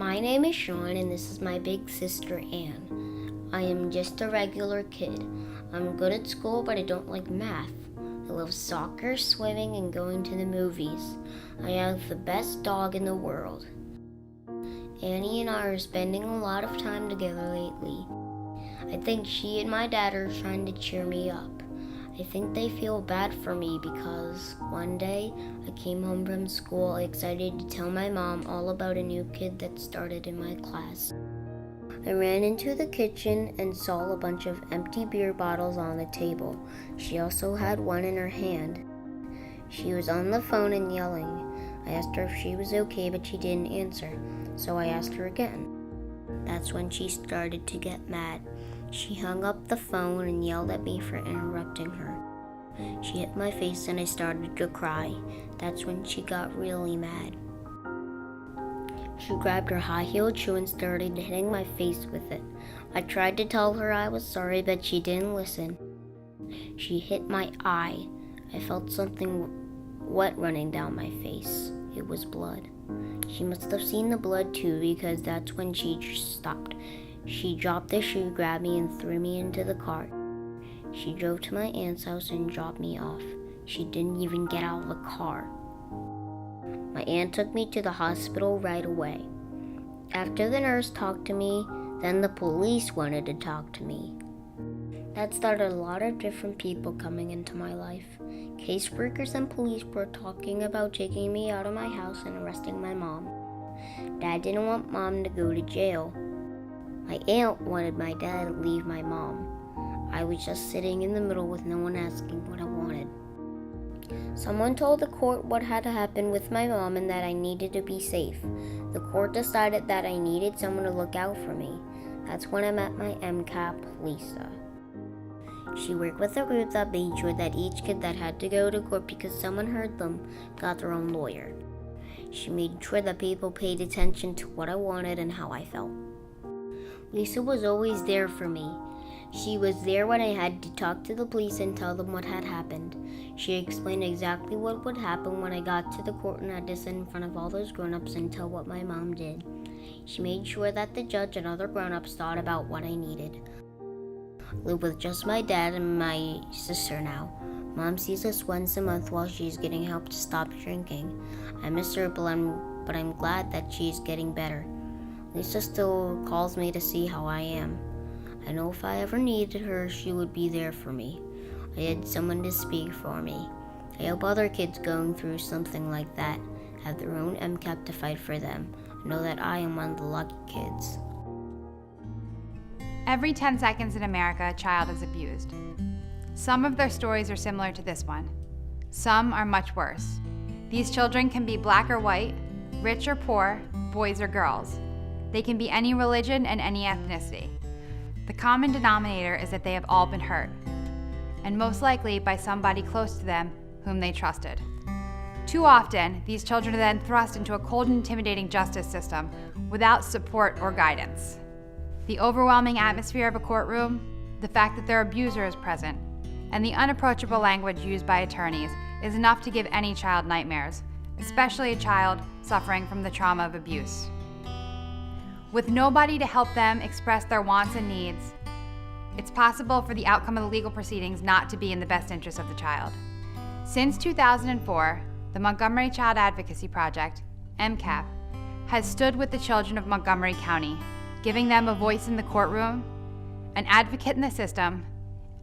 My name is Sean, and this is my big sister, Anne. I am just a regular kid. I'm good at school, but I don't like math. I love soccer, swimming, and going to the movies. I have the best dog in the world. Annie and I are spending a lot of time together lately. I think she and my dad are trying to cheer me up. I think they feel bad for me because one day I came home from school excited to tell my mom all about a new kid that started in my class. I ran into the kitchen and saw a bunch of empty beer bottles on the table. She also had one in her hand. She was on the phone and yelling. I asked her if she was okay, but she didn't answer, so I asked her again. That's when she started to get mad. She hung up the phone and yelled at me for interrupting her. She hit my face and I started to cry. That's when she got really mad. She grabbed her high-heeled shoe and started hitting my face with it. I tried to tell her I was sorry, but she didn't listen. She hit my eye. I felt something wet running down my face. It was blood. She must have seen the blood too, because that's when she just stopped. She dropped the shoe, grabbed me, and threw me into the car. She drove to my aunt's house and dropped me off. She didn't even get out of the car. My aunt took me to the hospital right away. After the nurse talked to me, then the police wanted to talk to me. That started a lot of different people coming into my life. Caseworkers and police were talking about taking me out of my house and arresting my mom. Dad didn't want Mom to go to jail. My aunt wanted my dad to leave my mom. I was just sitting in the middle with no one asking what I wanted. Someone told the court what had happened with my mom and that I needed to be safe. The court decided that I needed someone to look out for me. That's when I met my MCAP, Lisa. She worked with a group that made sure that each kid that had to go to court because someone hurt them got their own lawyer. She made sure that people paid attention to what I wanted and how I felt. Lisa was always there for me. She was there when I had to talk to the police and tell them what had happened. She explained exactly what would happen when I got to the court and had to sit in front of all those grown-ups and tell what my mom did. She made sure that the judge and other grown-ups thought about what I needed. I live with just my dad and my sister now. Mom sees us once a month while she's getting help to stop drinking. I miss her, but I'm glad that she's getting better. Lisa still calls me to see how I am. I know if I ever needed her, she would be there for me. I had someone to speak for me. I hope other kids going through something like that have their own MCAP to fight for them. I know that I am one of the lucky kids. Every 10 seconds in America, a child is abused. Some of their stories are similar to this one. Some are much worse. These children can be black or white, rich or poor, boys or girls. They can be any religion and any ethnicity. The common denominator is that they have all been hurt, and most likely by somebody close to them whom they trusted. Too often, these children are then thrust into a cold and intimidating justice system without support or guidance. The overwhelming atmosphere of a courtroom, the fact that their abuser is present, and the unapproachable language used by attorneys is enough to give any child nightmares, especially a child suffering from the trauma of abuse. With nobody to help them express their wants and needs, it's possible for the outcome of the legal proceedings not to be in the best interest of the child. Since 2004, the Montgomery Child Advocacy Project, MCAP, has stood with the children of Montgomery County, giving them a voice in the courtroom, an advocate in the system,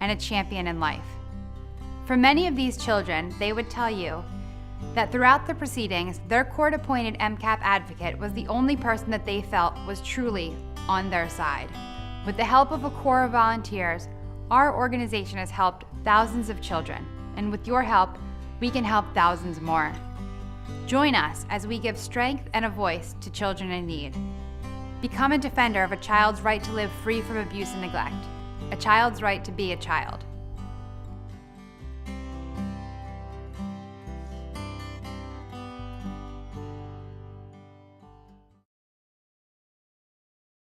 and a champion in life. For many of these children, they would tell you that throughout the proceedings, their court-appointed MCAP advocate was the only person that they felt was truly on their side. With the help of a corps of volunteers, our organization has helped thousands of children, and with your help, we can help thousands more. Join us as we give strength and a voice to children in need. Become a defender of a child's right to live free from abuse and neglect, a child's right to be a child.